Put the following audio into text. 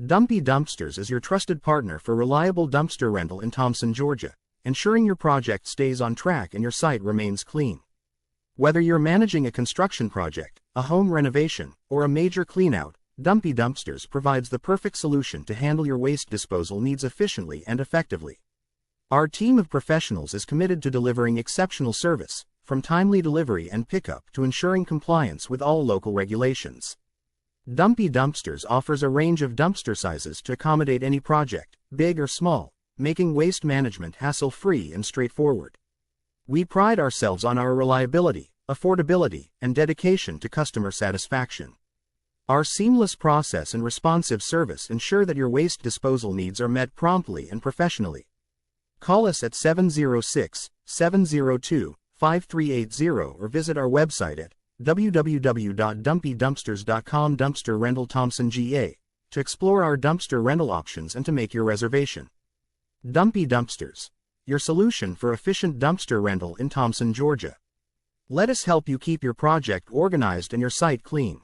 Dumpee Dumpsters is your trusted partner for reliable dumpster rental in Thomson, Georgia, ensuring your project stays on track and your site remains clean. Whether you're managing a construction project, a home renovation, or a major cleanout, Dumpee Dumpsters provides the perfect solution to handle your waste disposal needs efficiently and effectively. Our team of professionals is committed to delivering exceptional service, from timely delivery and pickup to ensuring compliance with all local regulations. Dumpee Dumpsters offers a range of dumpster sizes to accommodate any project, big or small, making waste management hassle-free and straightforward. We pride ourselves on our reliability, affordability, and dedication to customer satisfaction. Our seamless process and responsive service ensure that your waste disposal needs are met promptly and professionally. Call us at 706-702-5380 or visit our website at www.dumpeedumpsters.com. Dumpster Rental Thomson, GA, to explore our dumpster rental options and to make your reservation. Dumpee Dumpsters, your solution for efficient dumpster rental in Thomson, Georgia. Let us help you keep your project organized and your site clean.